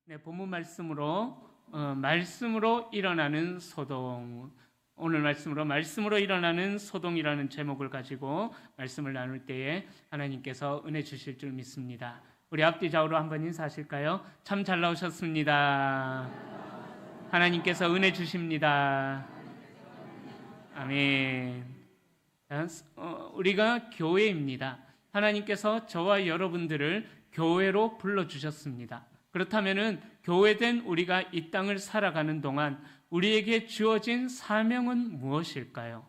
네, 본문 말씀으로 일어나는 소동. 오늘 말씀으로 일어나는 소동이라는 제목을 가지고 말씀을 나눌 때에 하나님께서 은혜 주실 줄 믿습니다. 우리 앞뒤 좌우로 한번 인사하실까요? 참 잘 나오셨습니다. 하나님께서 은혜 주십니다. 아멘. 우리가 교회입니다. 하나님께서 저와 여러분들을 교회로 불러주셨습니다. 그렇다면 교회된 우리가 이 땅을 살아가는 동안 우리에게 주어진 사명은 무엇일까요?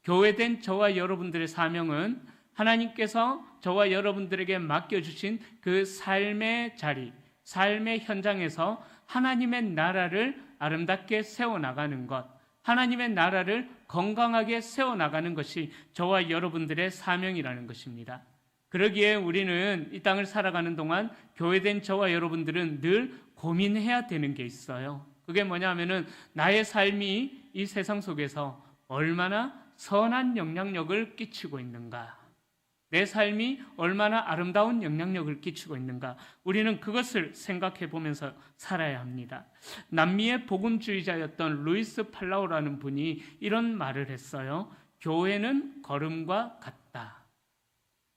교회된 저와 여러분들의 사명은 하나님께서 저와 여러분들에게 맡겨주신 그 삶의 자리, 삶의 현장에서 하나님의 나라를 아름답게 세워나가는 것, 하나님의 나라를 건강하게 세워나가는 것이 저와 여러분들의 사명이라는 것입니다. 그러기에 우리는 이 땅을 살아가는 동안 교회된 저와 여러분들은 늘 고민해야 되는 게 있어요. 그게 뭐냐면은 나의 삶이 이 세상 속에서 얼마나 선한 영향력을 끼치고 있는가, 내 삶이 얼마나 아름다운 영향력을 끼치고 있는가, 우리는 그것을 생각해 보면서 살아야 합니다. 남미의 복음주의자였던 루이스 팔라우라는 분이 이런 말을 했어요. 교회는 걸음과 같다.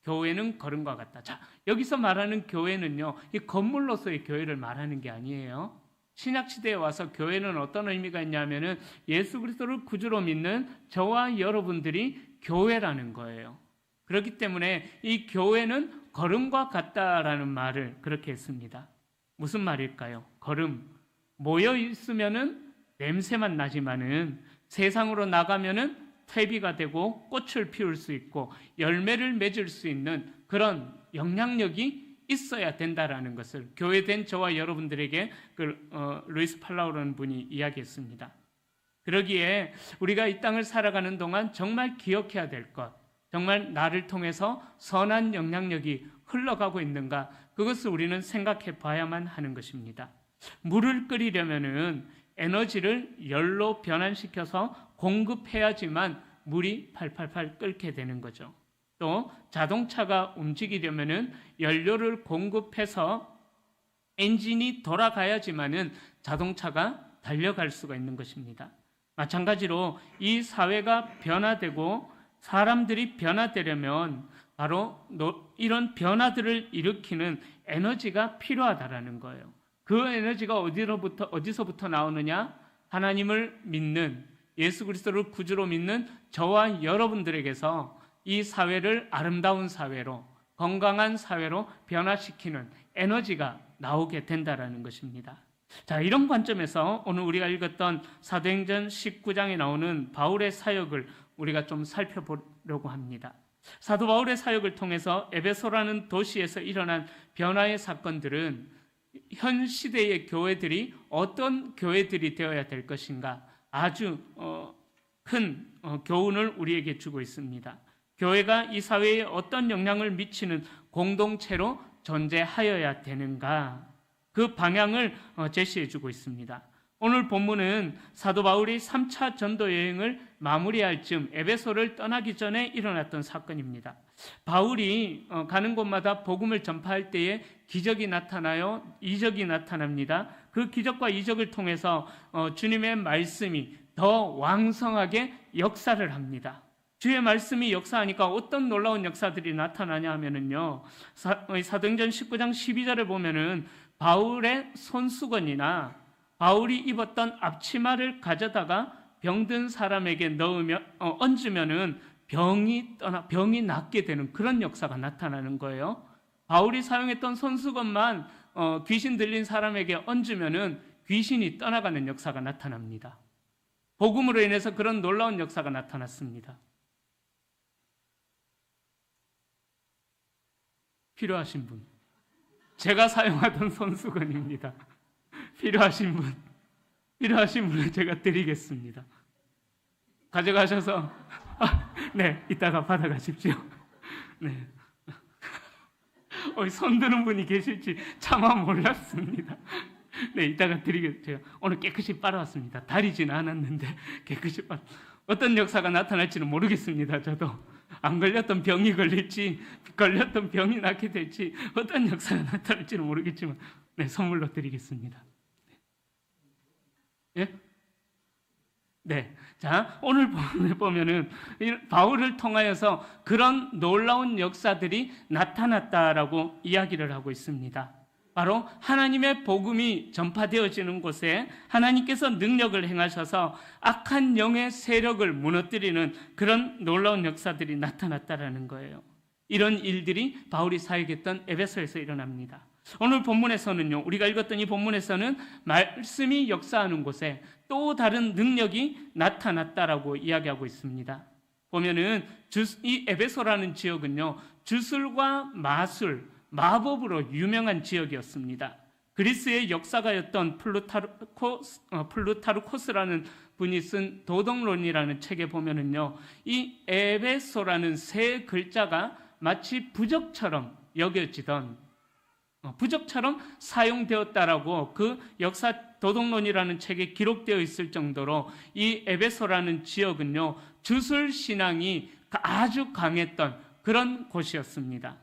교회는 걸음과 같다. 자, 여기서 말하는 교회는요, 이 건물로서의 교회를 말하는 게 아니에요. 신약시대에 와서 교회는 어떤 의미가 있냐면은 예수 그리스도를 구주로 믿는 저와 여러분들이 교회라는 거예요. 그렇기 때문에 이 교회는 걸음과 같다라는 말을 그렇게 했습니다. 무슨 말일까요? 걸음. 모여 있으면은 냄새만 나지만은 세상으로 나가면은 퇴비가 되고 꽃을 피울 수 있고 열매를 맺을 수 있는 그런 영향력이 있어야 된다라는 것을 교회된 저와 여러분들에게 루이스 팔라우라는 분이 이야기했습니다. 그러기에 우리가 이 땅을 살아가는 동안 정말 기억해야 될 것, 정말 나를 통해서 선한 영향력이 흘러가고 있는가, 그것을 우리는 생각해 봐야만 하는 것입니다. 물을 끓이려면은 에너지를 열로 변환시켜서 공급해야지만 물이 팔팔팔 끓게 되는 거죠. 또 자동차가 움직이려면은 연료를 공급해서 엔진이 돌아가야지만은 자동차가 달려갈 수가 있는 것입니다. 마찬가지로 이 사회가 변화되고 사람들이 변화되려면 바로 이런 변화들을 일으키는 에너지가 필요하다라는 거예요. 그 에너지가 어디서부터 나오느냐? 하나님을 믿는, 예수 그리스도를 구주로 믿는 저와 여러분들에게서 이 사회를 아름다운 사회로, 건강한 사회로 변화시키는 에너지가 나오게 된다라는 것입니다. 자, 이런 관점에서 오늘 우리가 읽었던 사도행전 19장에 나오는 바울의 사역을 우리가 좀 살펴보려고 합니다. 사도 바울의 사역을 통해서 에베소라는 도시에서 일어난 변화의 사건들은 현 시대의 교회들이 어떤 교회들이 되어야 될 것인가, 아주 큰 교훈을 우리에게 주고 있습니다. 교회가 이 사회에 어떤 영향을 미치는 공동체로 존재하여야 되는가, 그 방향을 제시해 주고 있습니다. 오늘 본문은 사도 바울이 3차 전도 여행을 마무리할 즈음 에베소를 떠나기 전에 일어났던 사건입니다. 바울이 가는 곳마다 복음을 전파할 때에 기적이 나타나요, 이적이 나타납니다. 그 기적과 이적을 통해서 주님의 말씀이 더 왕성하게 역사를 합니다. 주의 말씀이 역사하니까 어떤 놀라운 역사들이 나타나냐 하면은요, 사도행전 19장 12절에 보면은 바울의 손수건이나 바울이 입었던 앞치마를 가져다가 병든 사람에게 얹으면은 병이 낫게 되는 그런 역사가 나타나는 거예요. 바울이 사용했던 손수건만 귀신 들린 사람에게 얹으면은 귀신이 떠나가는 역사가 나타납니다. 복음으로 인해서 그런 놀라운 역사가 나타났습니다. 필요하신 분, 제가 사용하던 손수건입니다. 필요하신 분은 제가 드리겠습니다. 가져가셔서 네, 이따가 받아가십시오. 네. 손 드는 분이 계실지 차마 몰랐습니다. 네, 이따가 드리겠습니다. 오늘 깨끗이 빨아왔습니다. 다리지는 않았는데 깨끗이 어떤 역사가 나타날지는 모르겠습니다. 저도 안 걸렸던 병이 걸릴지, 걸렸던 병이 낫게 될지, 어떤 역사가 나타날지는 모르겠지만 네, 선물로 드리겠습니다. 예? 네. 자, 오늘 보면은 바울을 통하여서 그런 놀라운 역사들이 나타났다라고 이야기를 하고 있습니다. 바로 하나님의 복음이 전파되어지는 곳에 하나님께서 능력을 행하셔서 악한 영의 세력을 무너뜨리는 그런 놀라운 역사들이 나타났다라는 거예요. 이런 일들이 바울이 사역했던 에베소에서 일어납니다. 오늘 본문에서는요, 우리가 읽었던 이 본문에서는 말씀이 역사하는 곳에 또 다른 능력이 나타났다라고 이야기하고 있습니다. 보면은 이 에베소라는 지역은요, 주술과 마술, 마법으로 유명한 지역이었습니다. 그리스의 역사가였던 플루타르코스라는 분이 쓴 도덕론이라는 책에 보면은요, 이 에베소라는 세 글자가 마치 부적처럼 여겨지던, 부적처럼 사용되었다라고 그 역사 도덕론이라는 책에 기록되어 있을 정도로 이 에베소라는 지역은요, 주술 신앙이 아주 강했던 그런 곳이었습니다.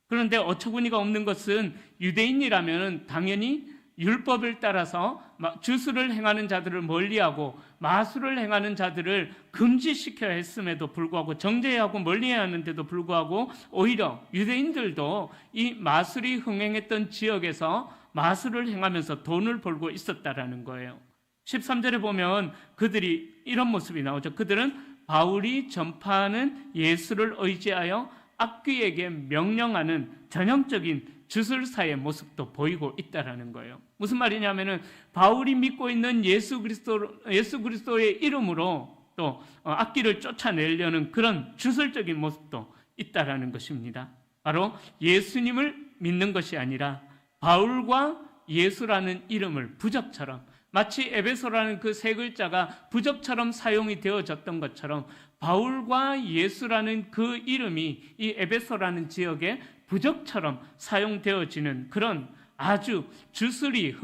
그런데 어처구니가 없는 것은 유대인이라면 당연히 율법을 따라서 주술을 행하는 자들을 멀리하고 마술을 행하는 자들을 금지시켜야 했음에도 불구하고, 정죄해야 하고 멀리해야 하는데도 불구하고 오히려 유대인들도 이 마술이 흥행했던 지역에서 마술을 행하면서 돈을 벌고 있었다라는 거예요. 13절에 보면 그들이 이런 모습이 나오죠. 그들은 바울이 전파하는 예수를 의지하여 악귀에게 명령하는 전형적인 주술사의 모습도 보이고 있다라는 거예요. 무슨 말이냐면은 바울이 믿고 있는 예수 그리스도의 이름으로 또 악귀를 쫓아내려는 그런 주술적인 모습도 있다라는 것입니다. 바로 예수님을 믿는 것이 아니라 바울과 예수라는 이름을 부적처럼, 마치 에베소라는 그 세 글자가 부적처럼 사용이 되어졌던 것처럼 바울과 예수라는 그 이름이 이 에베소라는 지역에 부적처럼 사용되어지는 그런 아주 주술이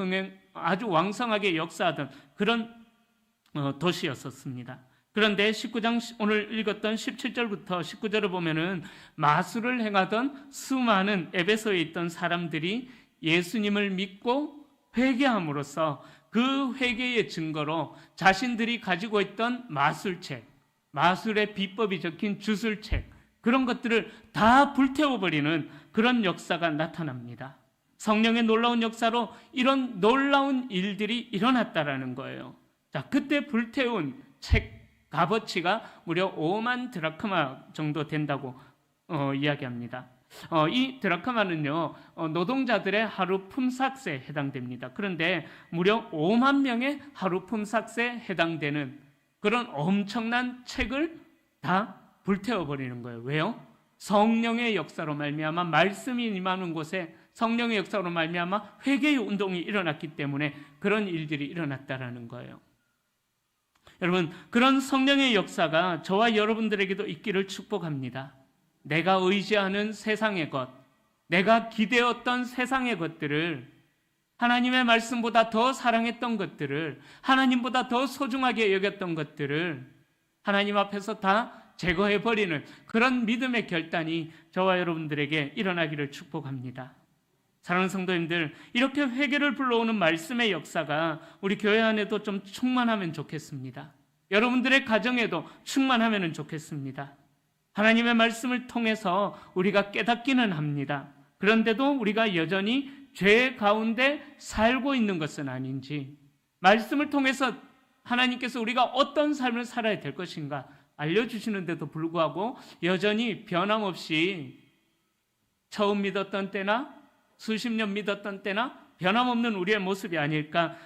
아주 왕성하게 역사하던 그런 도시였었습니다. 그런데 19장 오늘 읽었던 17절부터 19절을 보면은 마술을 행하던 수많은 에베소에 있던 사람들이 예수님을 믿고 회개함으로써 그 회개의 증거로 자신들이 가지고 있던 마술책, 마술의 비법이 적힌 주술책, 그런 것들을 다 불태워버리는 그런 역사가 나타납니다. 성령의 놀라운 역사로 이런 놀라운 일들이 일어났다라는 거예요. 자, 그때 불태운 책 값어치가 무려 5만 드라크마 정도 된다고 이야기합니다. 이 드라크마는요, 노동자들의 하루 품삯에 해당됩니다. 그런데 무려 5만 명의 하루 품삯에 해당되는 그런 엄청난 책을 다 불태워버리는 거예요. 왜요? 성령의 역사로 말미암아, 말씀이 임하는 곳에 성령의 역사로 말미암아 회개의 운동이 일어났기 때문에 그런 일들이 일어났다라는 거예요. 여러분, 그런 성령의 역사가 저와 여러분들에게도 있기를 축복합니다. 내가 의지하는 세상의 것, 내가 기대었던 세상의 것들을, 하나님의 말씀보다 더 사랑했던 것들을, 하나님보다 더 소중하게 여겼던 것들을 하나님 앞에서 다 제거해버리는 그런 믿음의 결단이 저와 여러분들에게 일어나기를 축복합니다. 사랑하는 성도님들, 이렇게 회개를 불러오는 말씀의 역사가 우리 교회 안에도 좀 충만하면 좋겠습니다. 여러분들의 가정에도 충만하면 좋겠습니다. 하나님의 말씀을 통해서 우리가 깨닫기는 합니다. 그런데도 우리가 여전히 죄 가운데 살고 있는 것은 아닌지, 말씀을 통해서 하나님께서 우리가 어떤 삶을 살아야 될 것인가 알려주시는데도 불구하고 여전히 변함없이 처음 믿었던 때나 수십 년 믿었던 때나 변함없는 우리의 모습이 아닐까,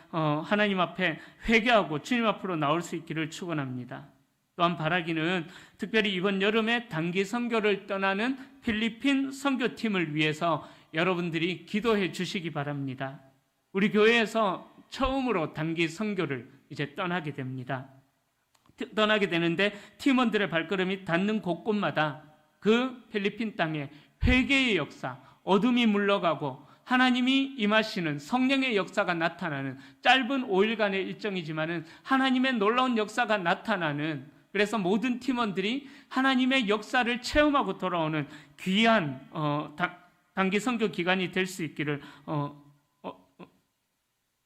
하나님 앞에 회개하고 주님 앞으로 나올 수 있기를 축원합니다. 또한 바라기는 특별히 이번 여름에 단기 선교를 떠나는 필리핀 선교팀을 위해서 여러분들이 기도해 주시기 바랍니다. 우리 교회에서 처음으로 단기 선교를 이제 떠나게 됩니다. 떠나게 되는데 팀원들의 발걸음이 닿는 곳곳마다 그 필리핀 땅에 회개의 역사, 어둠이 물러가고 하나님이 임하시는 성령의 역사가 나타나는, 짧은 5일간의 일정이지만은 하나님의 놀라운 역사가 나타나는, 그래서 모든 팀원들이 하나님의 역사를 체험하고 돌아오는 귀한 단기 선교 기간이 될 수 있기를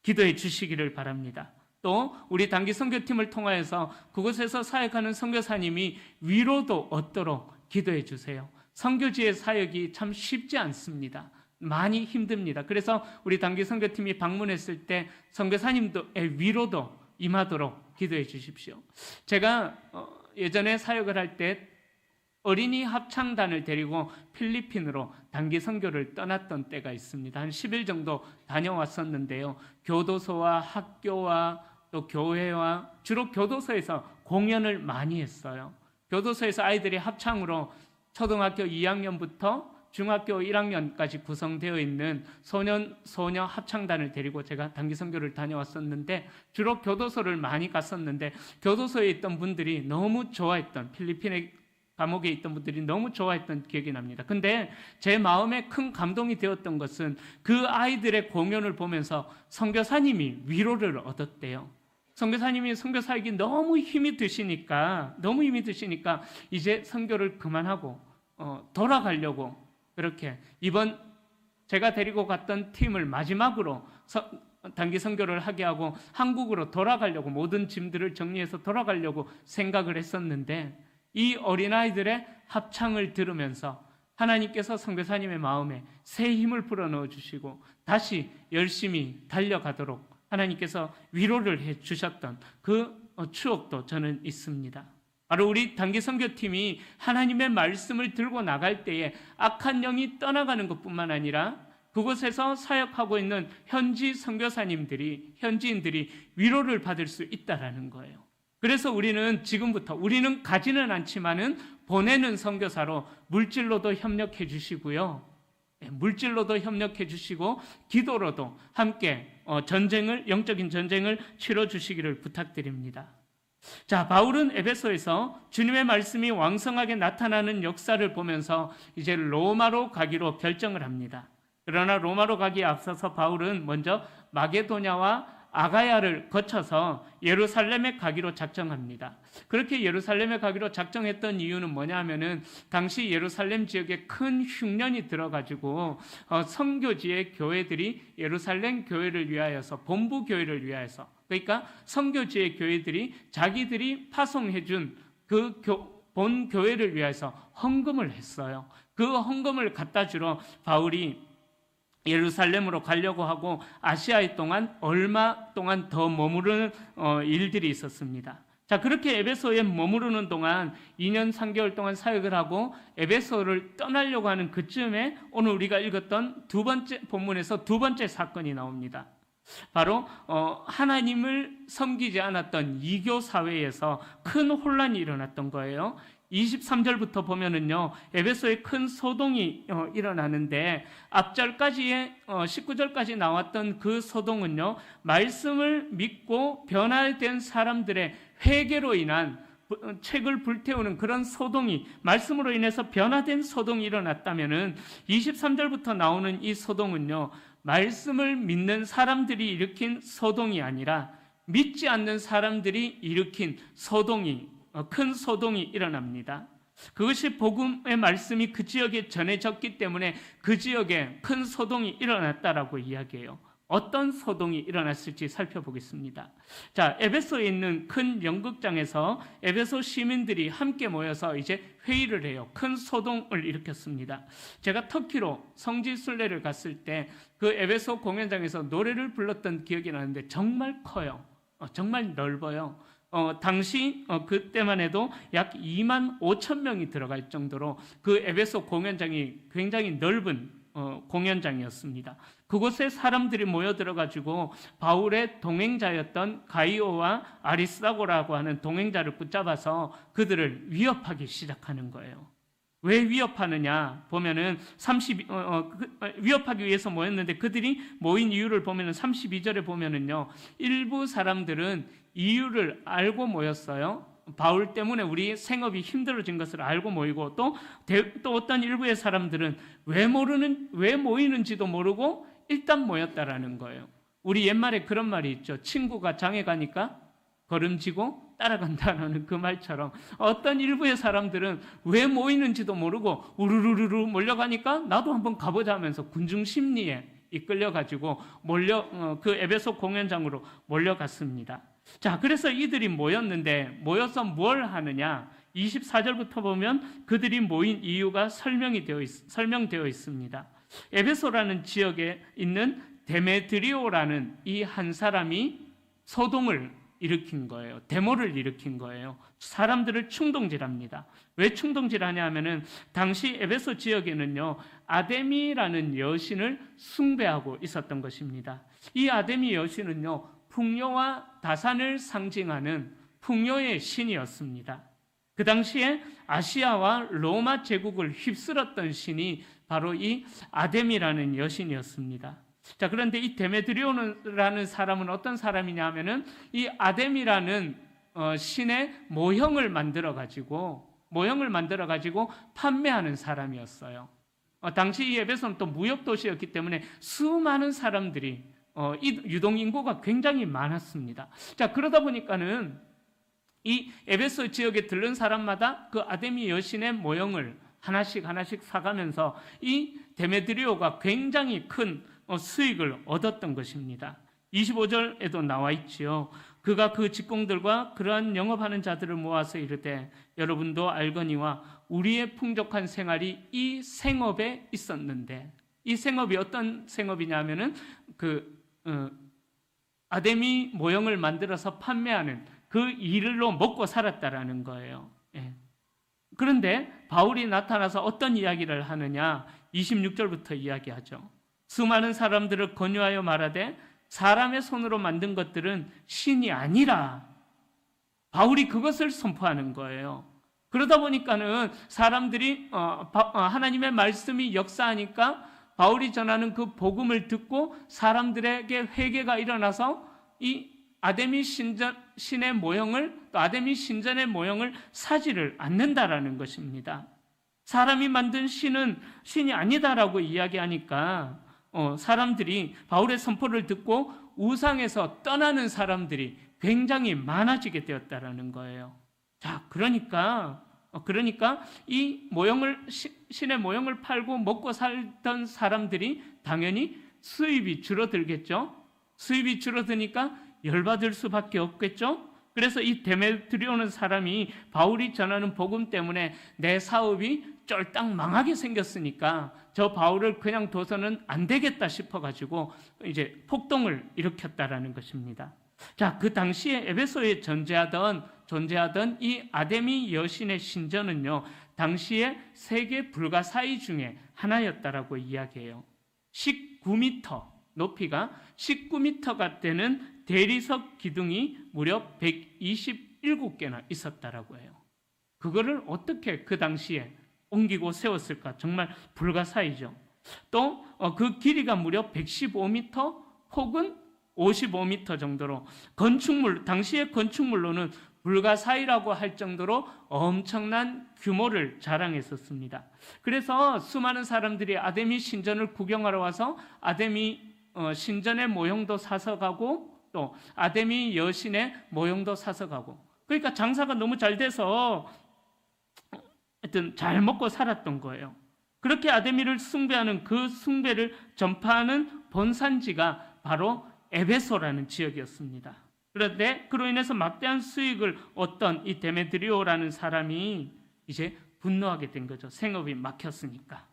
기도해 주시기를 바랍니다. 또 우리 단기 선교팀을 통하여서 그곳에서 사역하는 선교사님이 위로도 얻도록 기도해 주세요. 선교지의 사역이 참 쉽지 않습니다. 많이 힘듭니다. 그래서 우리 단기 선교팀이 방문했을 때 선교사님의 위로도 임하도록 기도해 주십시오. 제가 예전에 사역을 할 때 어린이 합창단을 데리고 필리핀으로 단기 선교를 떠났던 때가 있습니다. 한 10일 정도 다녀왔었는데요. 교도소와 학교와 또 교회와 주로 교도소에서 공연을 많이 했어요. 교도소에서 아이들이 합창으로 초등학교 2학년부터 중학교 1학년까지 구성되어 있는 소녀 합창단을 데리고 제가 단기 선교를 다녀왔었는데 주로 교도소를 많이 갔었는데 교도소에 있던 분들이 너무 좋아했던 필리핀의 감옥에 있던 분들이 너무 좋아했던 기억이 납니다. 근데 제 마음에 큰 감동이 되었던 것은 그 아이들의 공연을 보면서 선교사님이 위로를 얻었대요. 선교사님이 선교 사역이 너무 힘이 드시니까 이제 선교를 그만하고 돌아가려고 그렇게 이번 제가 데리고 갔던 팀을 마지막으로 단기 선교를 하게 하고 한국으로 돌아가려고 모든 짐들을 정리해서 돌아가려고 생각을 했었는데 이 어린아이들의 합창을 들으면서 하나님께서 선교사님의 마음에 새 힘을 불어넣어 주시고 다시 열심히 달려가도록 하나님께서 위로를 해 주셨던 그 추억도 저는 있습니다. 바로 우리 단기 선교팀이 하나님의 말씀을 들고 나갈 때에 악한 영이 떠나가는 것뿐만 아니라 그곳에서 사역하고 있는 현지 선교사님들이 현지인들이 위로를 받을 수 있다라는 거예요. 그래서 우리는 지금부터 우리는 가지는 않지만은 보내는 선교사로 물질로도 협력해 주시고요. 물질로도 협력해 주시고 기도로도 함께 영적인 전쟁을 치러 주시기를 부탁드립니다. 자, 바울은 에베소에서 주님의 말씀이 왕성하게 나타나는 역사를 보면서 이제 로마로 가기로 결정을 합니다. 그러나 로마로 가기에 앞서서 바울은 먼저 마게도냐와 아가야를 거쳐서 예루살렘에 가기로 작정합니다. 그렇게 예루살렘에 가기로 작정했던 이유는 뭐냐 하면은 당시 예루살렘 지역에 큰 흉년이 들어가지고 선교지의 교회들이 예루살렘 교회를 위하여서 본부 교회를 위하여서 그러니까 선교지의 교회들이 자기들이 파송해준 그 본 교회를 위해서 헌금을 했어요. 그 헌금을 갖다 주러 바울이 예루살렘으로 가려고 하고 아시아에 동안 얼마 동안 더 머무르는 일들이 있었습니다. 자, 그렇게 에베소에 머무르는 동안 2년 3개월 동안 사역을 하고 에베소를 떠나려고 하는 그쯤에 오늘 우리가 읽었던 본문에서 두 번째 사건이 나옵니다. 바로 하나님을 섬기지 않았던 이교 사회에서 큰 혼란이 일어났던 거예요. 23절부터 보면은요, 에베소에 큰 소동이 일어나는데 앞절까지의 19절까지 나왔던 그 소동은요, 말씀을 믿고 변화된 사람들의 회개로 인한 책을 불태우는 그런 소동이, 말씀으로 인해서 변화된 소동이 일어났다면은 23절부터 나오는 이 소동은요, 말씀을 믿는 사람들이 일으킨 소동이 아니라 믿지 않는 사람들이 일으킨 소동이, 큰 소동이 일어납니다. 그것이 복음의 말씀이 그 지역에 전해졌기 때문에 그 지역에 큰 소동이 일어났다라고 이야기해요. 어떤 소동이 일어났을지 살펴보겠습니다. 자, 에베소에 있는 큰 연극장에서 에베소 시민들이 함께 모여서 이제 회의를 해요. 큰 소동을 일으켰습니다. 제가 터키로 성지 순례를 갔을 때 그 에베소 공연장에서 노래를 불렀던 기억이 나는데 정말 커요. 정말 넓어요. 당시 그때만 해도 약 2만 5천 명이 들어갈 정도로 그 에베소 공연장이 굉장히 넓은 공연장이었습니다. 그곳에 사람들이 모여들어가지고 바울의 동행자였던 가이오와 아리스다고라고 하는 동행자를 붙잡아서 그들을 위협하기 시작하는 거예요. 왜 위협하느냐 보면은 위협하기 위해서 모였는데 그들이 모인 이유를 보면은 32절에 보면은요, 일부 사람들은 이유를 알고 모였어요. 바울 때문에 우리 생업이 힘들어진 것을 알고 모이고 또 어떤 일부의 사람들은 왜 모이는지도 모르고 일단 모였다라는 거예요. 우리 옛말에 그런 말이 있죠. 친구가 장에 가니까 걸음지고 따라간다는 그 말처럼 어떤 일부의 사람들은 왜 모이는지도 모르고 우르르르 몰려가니까 나도 한번 가보자 하면서 군중 심리에 이끌려가지고 그 에베소 공연장으로 몰려갔습니다. 자, 그래서 이들이 모여서 뭘 하느냐? 24절부터 보면 그들이 모인 이유가 설명되어 있습니다. 에베소라는 지역에 있는 데메드리오라는 이 한 사람이 소동을 일으킨 거예요. 데모를 일으킨 거예요. 사람들을 충동질합니다. 왜 충동질하냐 하면은 당시 에베소 지역에는요, 아데미라는 여신을 숭배하고 있었던 것입니다. 이 아데미 여신은요, 풍요와 다산을 상징하는 풍요의 신이었습니다. 그 당시에 아시아와 로마 제국을 휩쓸었던 신이 바로 이 아데미라는 여신이었습니다. 자, 그런데 이 데메드리오라는 사람은 어떤 사람이냐 하면은 이 아데미라는 신의 모형을 만들어 가지고 판매하는 사람이었어요. 당시 이 에베소는 또 무역 도시였기 때문에 수많은 사람들이 이 유동 인구가 굉장히 많았습니다. 자, 그러다 보니까는 이 에베소 지역에 들른 사람마다 그 아데미 여신의 모형을 하나씩 사가면서 이 데메드리오가 굉장히 큰 수익을 얻었던 것입니다. 25절에도 나와 있지요. 그가 그 직공들과 그러한 영업하는 자들을 모아서 이르되 여러분도 알거니와 우리의 풍족한 생활이 이 생업에 있었는데, 이 생업이 어떤 생업이냐면은 아데미 모형을 만들어서 판매하는 그 일로 먹고 살았다라는 거예요. 예. 그런데 바울이 나타나서 어떤 이야기를 하느냐? 26절부터 이야기하죠. 수많은 사람들을 권유하여 말하되 사람의 손으로 만든 것들은 신이 아니라, 바울이 그것을 선포하는 거예요. 그러다 보니까는 사람들이 하나님의 말씀이 역사하니까 바울이 전하는 그 복음을 듣고 사람들에게 회개가 일어나서 이 아데미 신의 모형을, 또 아데미 신전의 모형을 사지를 않는다라는 것입니다. 사람이 만든 신은 신이 아니다라고 이야기하니까 사람들이 바울의 선포를 듣고 우상에서 떠나는 사람들이 굉장히 많아지게 되었다라는 거예요. 자, 그러니까 이 신의 모형을 팔고 먹고 살던 사람들이 당연히 수입이 줄어들겠죠. 수입이 줄어드니까 열받을 수밖에 없겠죠. 그래서 이 데메드리오는 사람이 바울이 전하는 복음 때문에 내 사업이 쫄딱 망하게 생겼으니까 저 바울을 그냥 둬서는 안 되겠다 싶어가지고 이제 폭동을 일으켰다라는 것입니다. 자, 그 당시에 에베소에 존재하던 이 아데미 여신의 신전은요, 당시에 세계 불가사의 중에 하나였다라고 이야기해요. 19m, 높이가 19m가 되는 대리석 기둥이 무려 127개나 있었다라고 해요. 그거를 어떻게 그 당시에 옮기고 세웠을까? 정말 불가사의죠. 또 그 길이가 무려 115m, 폭은 55m 정도로 당시의 건축물로는 불가사의라고 할 정도로 엄청난 규모를 자랑했었습니다. 그래서 수많은 사람들이 아데미 신전을 구경하러 와서 아데미 신전의 모형도 사서 가고 또 아데미 여신의 모형도 사서 가고, 그러니까 장사가 너무 잘 돼서 하여튼 잘 먹고 살았던 거예요. 그렇게 아데미를 숭배하는 그 숭배를 전파하는 본산지가 바로 에베소라는 지역이었습니다. 그런데 그로 인해서 막대한 수익을 얻던 이 데메드리오라는 사람이 이제 분노하게 된 거죠. 생업이 막혔으니까.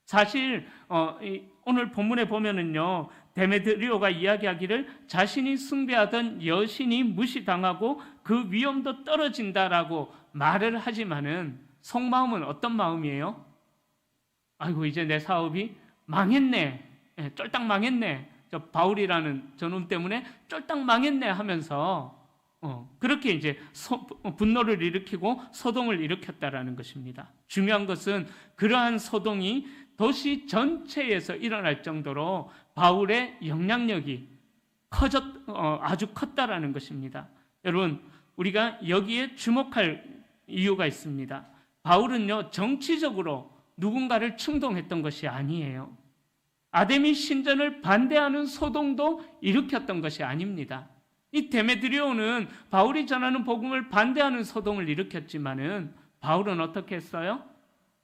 사실 오늘 본문에 보면은요, 데메드리오가 이야기하기를 자신이 숭배하던 여신이 무시당하고 그 위엄도 떨어진다라고 말을 하지만은 속마음은 어떤 마음이에요? 아이고, 이제 내 사업이 망했네, 쫄딱 망했네, 저 바울이라는 저놈 때문에 쫄딱 망했네 하면서 그렇게 이제 분노를 일으키고 소동을 일으켰다라는 것입니다. 중요한 것은 그러한 소동이 도시 전체에서 일어날 정도로 바울의 영향력이 아주 컸다라는 것입니다. 여러분, 우리가 여기에 주목할 이유가 있습니다. 바울은요, 정치적으로 누군가를 충동했던 것이 아니에요. 아데미 신전을 반대하는 소동도 일으켰던 것이 아닙니다. 이 데메드리오는 바울이 전하는 복음을 반대하는 소동을 일으켰지만은 바울은 어떻게 했어요?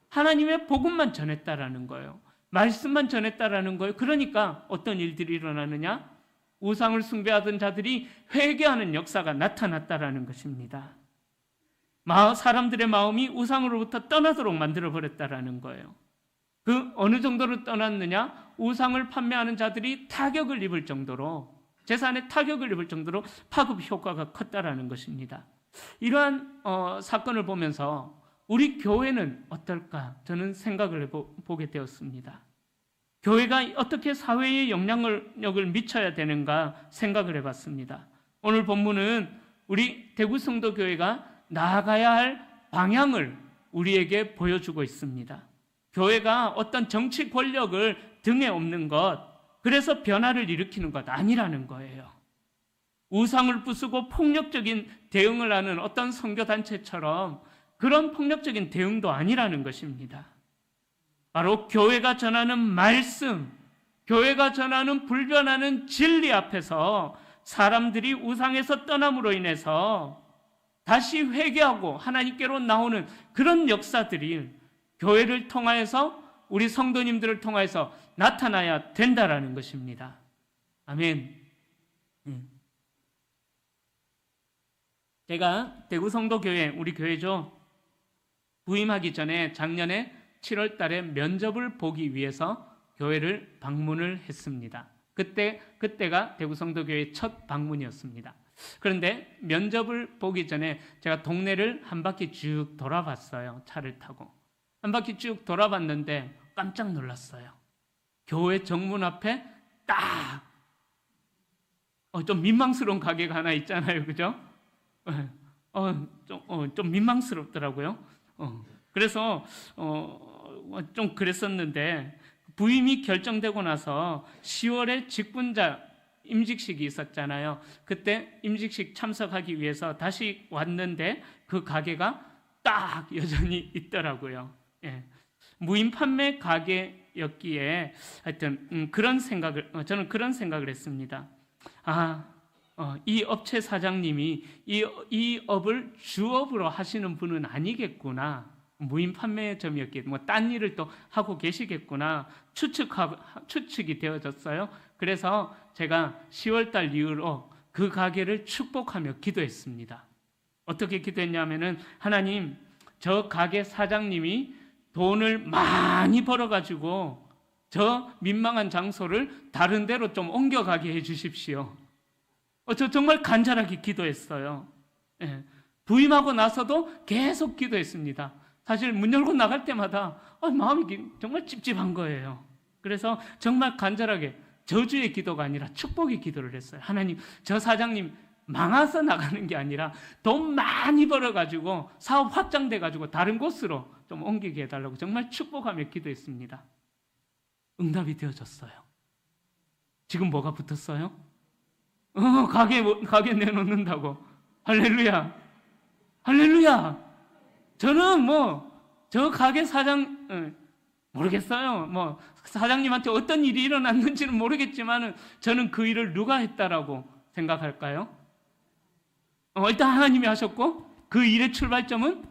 하나님의 복음만 전했다라는 거예요. 말씀만 전했다라는 거예요. 그러니까 어떤 일들이 일어나느냐? 우상을 숭배하던 자들이 회개하는 역사가 나타났다라는 것입니다. 사람들의 마음이 우상으로부터 떠나도록 만들어버렸다라는 거예요. 그 어느 정도로 떠났느냐? 우상을 판매하는 자들이 타격을 입을 정도로, 재산에 타격을 입을 정도로 파급 효과가 컸다라는 것입니다. 이러한 사건을 보면서 우리 교회는 어떨까? 저는 생각을 해보게 되었습니다. 교회가 어떻게 사회에 영향력을 미쳐야 되는가 생각을 해봤습니다. 오늘 본문은 우리 대구성도교회가 나아가야 할 방향을 우리에게 보여주고 있습니다. 교회가 어떤 정치 권력을 등에 업는 것, 그래서 변화를 일으키는 것 아니라는 거예요. 우상을 부수고 폭력적인 대응을 하는 어떤 선교단체처럼 그런 폭력적인 대응도 아니라는 것입니다. 바로 교회가 전하는 말씀, 교회가 전하는 불변하는 진리 앞에서 사람들이 우상에서 떠남으로 인해서 다시 회개하고 하나님께로 나오는 그런 역사들이 교회를 통하여서, 우리 성도님들을 통하여서 나타나야 된다라는 것입니다. 아멘. 제가 대구성도교회, 우리 교회죠, 부임하기 전에 작년에 7월 달에 면접을 보기 위해서 교회를 방문을 했습니다. 그때가 대구성도교회의 첫 방문이었습니다. 그런데 면접을 보기 전에 제가 동네를 한 바퀴 쭉 돌아봤어요. 차를 타고. 한 바퀴 쭉 돌아봤는데 깜짝 놀랐어요. 교회 정문 앞에 딱 좀 민망스러운 가게가 하나 있잖아요. 그죠? 좀 민망스럽더라고요. 그래서 좀 그랬었는데, 부임이 결정되고 나서 10월에 직분자 임직식이 있었잖아요. 그때 임직식 참석하기 위해서 다시 왔는데 그 가게가 딱 여전히 있더라고요. 예. 무인 판매 가게였기에 하여튼 저는 그런 생각을 했습니다. 이 업체 사장님이 이 업을 주업으로 하시는 분은 아니겠구나. 무인 판매점이었기에 딴 일을 또 하고 계시겠구나 추측이 되어졌어요. 그래서 제가 10월달 이후로 그 가게를 축복하며 기도했습니다. 어떻게 기도했냐면은, 하나님, 저 가게 사장님이 돈을 많이 벌어가지고 저 민망한 장소를 다른 데로 좀 옮겨가게 해주십시오. 저 정말 간절하게 기도했어요. 예. 부임하고 나서도 계속 기도했습니다. 사실 문 열고 나갈 때마다 마음이 정말 찝찝한 거예요. 그래서 정말 간절하게 저주의 기도가 아니라 축복의 기도를 했어요. 하나님, 저 사장님 망해서 나가는 게 아니라 돈 많이 벌어가지고 사업 확장돼가지고 다른 곳으로 좀 옮기게 해달라고 정말 축복하며 기도했습니다. 응답이 되어졌어요. 지금 뭐가 붙었어요? 가게 내놓는다고. 할렐루야. 할렐루야. 저는 저 가게 모르겠어요. 사장님한테 어떤 일이 일어났는지는 모르겠지만 저는 그 일을 누가 했다라고 생각할까요? 일단 하나님이 하셨고, 그 일의 출발점은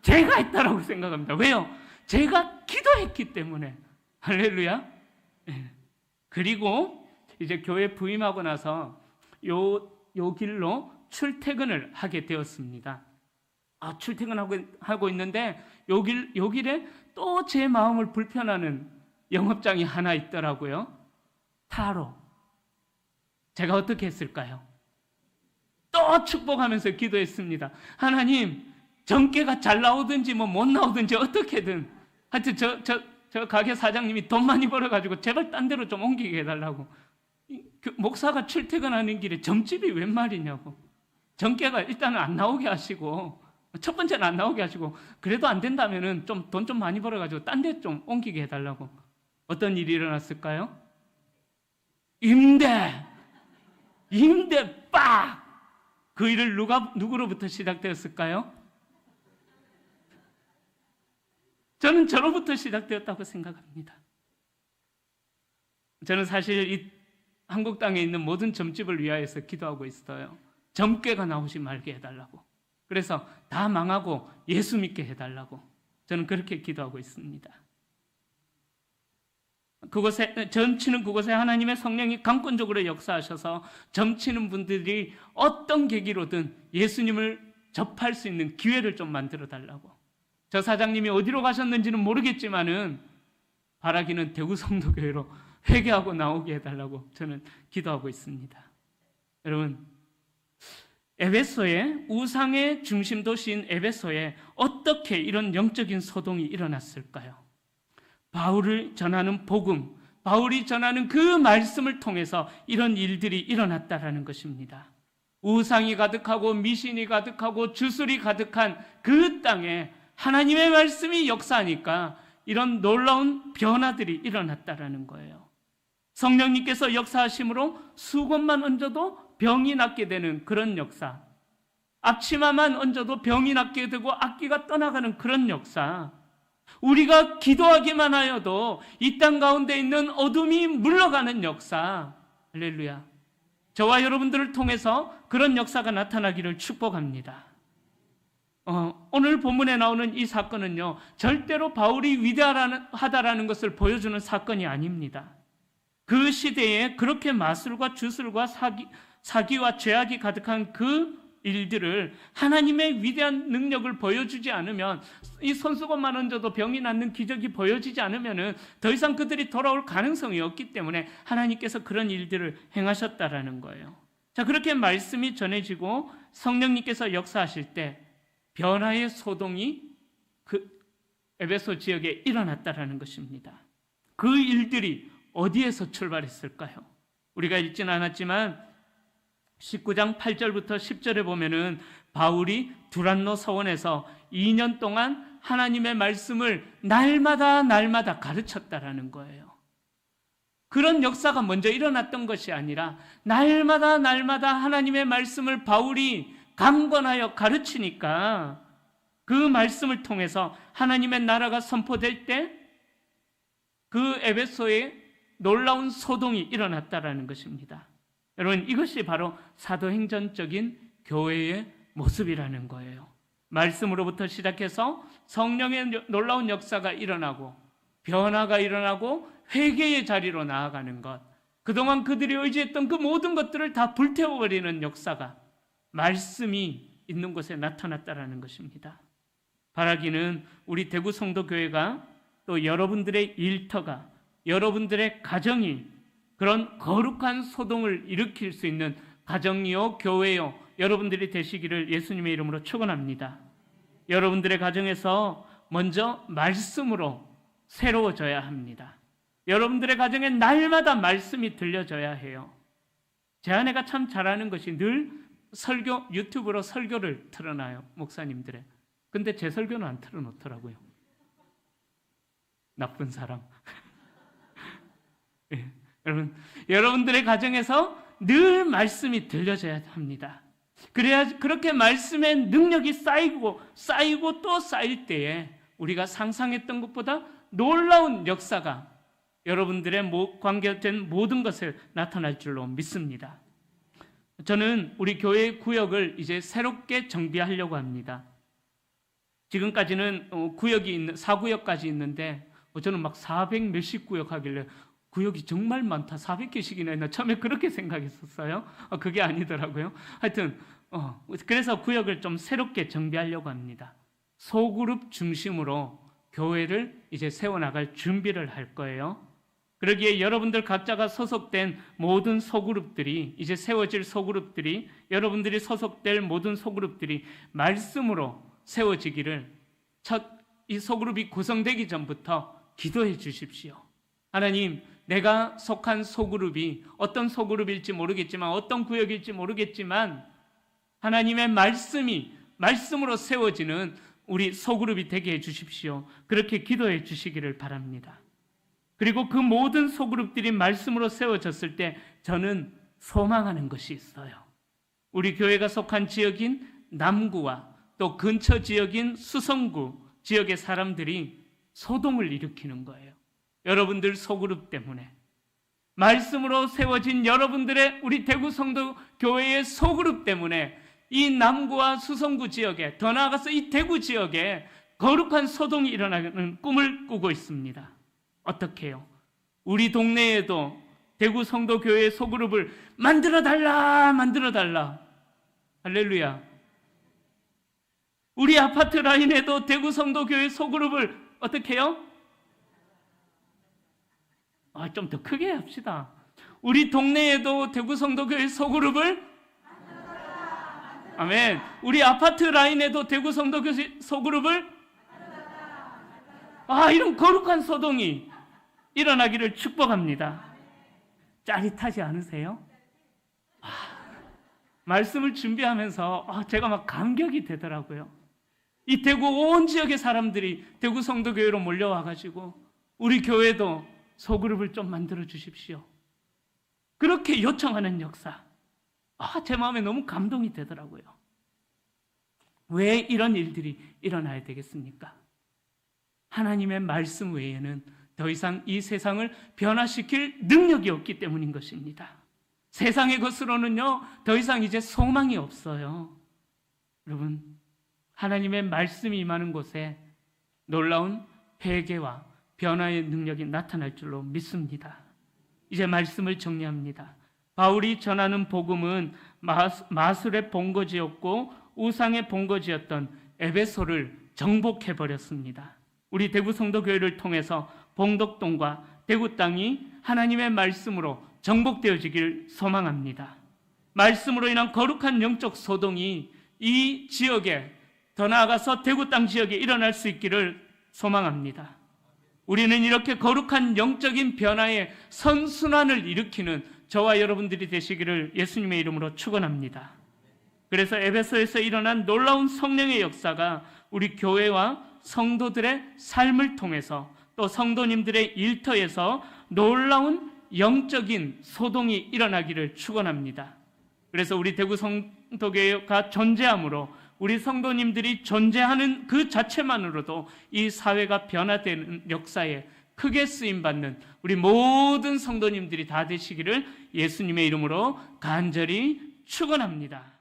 제가 했다라고 생각합니다. 왜요? 제가 기도했기 때문에. 할렐루야. 그리고 이제 교회 부임하고 나서 요 길로 출퇴근을 하게 되었습니다. 출퇴근하고 있는데 요 길에 또 제 마음을 불편하는 영업장이 하나 있더라고요. 타로. 제가 어떻게 했을까요? 또 축복하면서 기도했습니다. 하나님, 정계가 잘 나오든지 못 나오든지 어떻게든 하여튼 저 가게 사장님이 돈 많이 벌어가지고 제발 딴 데로 좀 옮기게 해달라고. 목사가 출퇴근하는 길에 점집이 웬 말이냐고. 정계가 일단은 안 나오게 하시고, 첫 번째는 안 나오게 하시고, 그래도 안 된다면은 돈 좀 많이 벌어가지고 딴 데 좀 옮기게 해달라고. 어떤 일이 일어났을까요? 임대 빡! 그 일을 누구로부터 시작되었을까요? 저는 저로부터 시작되었다고 생각합니다. 저는 사실 이 한국 땅에 있는 모든 점집을 위하여서 기도하고 있어요. 점괘가 나오지 말게 해달라고. 그래서 다 망하고 예수 믿게 해달라고. 저는 그렇게 기도하고 있습니다. 그곳에 점치는 그곳에 하나님의 성령이 강권적으로 역사하셔서 점치는 분들이 어떤 계기로든 예수님을 접할 수 있는 기회를 좀 만들어 달라고. 저 사장님이 어디로 가셨는지는 모르겠지만은 바라기는 대구 성도교회로 회개하고 나오게 해달라고 저는 기도하고 있습니다. 여러분, 에베소의 우상의 중심 도시인 에베소에 어떻게 이런 영적인 소동이 일어났을까요? 바울을 전하는 복음, 바울이 전하는 그 말씀을 통해서 이런 일들이 일어났다라는 것입니다. 우상이 가득하고 미신이 가득하고 주술이 가득한 그 땅에 하나님의 말씀이 역사하니까 이런 놀라운 변화들이 일어났다라는 거예요. 성령님께서 역사하심으로 수건만 얹어도 병이 낫게 되는 그런 역사, 앞치마만 얹어도 병이 낫게 되고 악기가 떠나가는 그런 역사, 우리가 기도하기만 하여도 이 땅 가운데 있는 어둠이 물러가는 역사, 할렐루야. 저와 여러분들을 통해서 그런 역사가 나타나기를 축복합니다. 오늘 본문에 나오는 이 사건은요, 절대로 바울이 위대하다라는 것을 보여주는 사건이 아닙니다. 그 시대에 그렇게 마술과 주술과 사기와 죄악이 가득한 그 일들을 하나님의 위대한 능력을 보여주지 않으면, 이 손수건만 얹어도 병이 낫는 기적이 보여지지 않으면 더 이상 그들이 돌아올 가능성이 없기 때문에 하나님께서 그런 일들을 행하셨다라는 거예요. 자, 그렇게 말씀이 전해지고 성령님께서 역사하실 때 변화의 소동이 그 에베소 지역에 일어났다라는 것입니다. 그 일들이 어디에서 출발했을까요? 우리가 읽지는 않았지만 19장 8절부터 10절에 보면은 바울이 두란노 서원에서 2년 동안 하나님의 말씀을 날마다 가르쳤다라는 거예요. 그런 역사가 먼저 일어났던 것이 아니라 날마다 하나님의 말씀을 바울이 강권하여 가르치니까 그 말씀을 통해서 하나님의 나라가 선포될 때 그 에베소에 놀라운 소동이 일어났다라는 것입니다. 여러분, 이것이 바로 사도행전적인 교회의 모습이라는 거예요. 말씀으로부터 시작해서 성령의 놀라운 역사가 일어나고 변화가 일어나고 회개의 자리로 나아가는 것, 그동안 그들이 의지했던 그 모든 것들을 다 불태워버리는 역사가 말씀이 있는 곳에 나타났다라는 것입니다. 바라기는 우리 대구 성도교회가 또 여러분들의 일터가, 여러분들의 가정이 그런 거룩한 소동을 일으킬 수 있는 가정이요, 교회요, 여러분들이 되시기를 예수님의 이름으로 축원합니다. 여러분들의 가정에서 먼저 말씀으로 새로워져야 합니다. 여러분들의 가정에 날마다 말씀이 들려져야 해요. 제 아내가 참 잘하는 것이 늘 설교, 유튜브로 설교를 틀어놔요, 목사님들의. 근데 제 설교는 안 틀어놓더라고요. 나쁜 사람. 예, 여러분, 여러분들의 가정에서 늘 말씀이 들려져야 합니다. 그래야 그렇게 말씀의 능력이 쌓이고 또 쌓일 때에 우리가 상상했던 것보다 놀라운 역사가 여러분들의 관계된 모든 것에 나타날 줄로 믿습니다. 저는 우리 교회의 구역을 이제 새롭게 정비하려고 합니다. 지금까지는 구역이 있는 4구역까지 있는데 저는 막 400 몇십 구역 하길래 구역이 정말 많다, 400개씩이나 있나, 처음에 그렇게 생각했었어요. 그게 아니더라고요. 하여튼 그래서 구역을 좀 새롭게 정비하려고 합니다. 소그룹 중심으로 교회를 이제 세워나갈 준비를 할 거예요. 그러기에 여러분들 각자가 소속된 모든 소그룹들이, 이제 세워질 소그룹들이, 여러분들이 소속될 모든 소그룹들이 말씀으로 세워지기를 이 소그룹이 구성되기 전부터 기도해 주십시오. 하나님, 내가 속한 소그룹이 어떤 소그룹일지 모르겠지만, 어떤 구역일지 모르겠지만, 하나님의 말씀으로 세워지는 우리 소그룹이 되게 해 주십시오. 그렇게 기도해 주시기를 바랍니다. 그리고 그 모든 소그룹들이 말씀으로 세워졌을 때 저는 소망하는 것이 있어요. 우리 교회가 속한 지역인 남구와 또 근처 지역인 수성구 지역의 사람들이 소동을 일으키는 거예요. 여러분들 소그룹 때문에. 말씀으로 세워진 여러분들의 우리 대구 성도 교회의 소그룹 때문에 이 남구와 수성구 지역에, 더 나아가서 이 대구 지역에 거룩한 소동이 일어나는 꿈을 꾸고 있습니다. 어떻게 해요? 우리 동네에도 대구 성도교회 소그룹을 만들어 달라. 할렐루야. 우리 아파트 라인에도 대구 성도교회 소그룹을 어떻게 해요? 좀 더 크게 합시다. 우리 동네에도 대구 성도교회 소그룹을 아멘. 우리 아파트 라인에도 대구 성도교회 소그룹을 이런 거룩한 소동이 일어나기를 축복합니다. 짜릿하지 않으세요? 말씀을 준비하면서 제가 막 감격이 되더라고요. 이 대구 온 지역의 사람들이 대구 성도교회로 몰려와가지고 우리 교회도 소그룹을 좀 만들어 주십시오. 그렇게 요청하는 역사. 제 마음에 너무 감동이 되더라고요. 왜 이런 일들이 일어나야 되겠습니까? 하나님의 말씀 외에는 더 이상 이 세상을 변화시킬 능력이 없기 때문인 것입니다. 세상의 것으로는요, 더 이상 이제 소망이 없어요. 여러분, 하나님의 말씀이 임하는 곳에 놀라운 회개와 변화의 능력이 나타날 줄로 믿습니다. 이제 말씀을 정리합니다. 바울이 전하는 복음은 마술의 본거지였고 우상의 본거지였던 에베소를 정복해버렸습니다. 우리 대구 성도교회를 통해서 봉덕동과 대구 땅이 하나님의 말씀으로 정복되어지길 소망합니다. 말씀으로 인한 거룩한 영적 소동이 이 지역에, 더 나아가서 대구 땅 지역에 일어날 수 있기를 소망합니다. 우리는 이렇게 거룩한 영적인 변화의 선순환을 일으키는 저와 여러분들이 되시기를 예수님의 이름으로 축원합니다. 그래서 에베소에서 일어난 놀라운 성령의 역사가 우리 교회와 성도들의 삶을 통해서 또 성도님들의 일터에서 놀라운 영적인 소동이 일어나기를 축원합니다. 그래서 우리 대구 성도교회가 존재함으로 우리 성도님들이 존재하는 그 자체만으로도 이 사회가 변화되는 역사에 크게 쓰임받는 우리 모든 성도님들이 다 되시기를 예수님의 이름으로 간절히 축원합니다.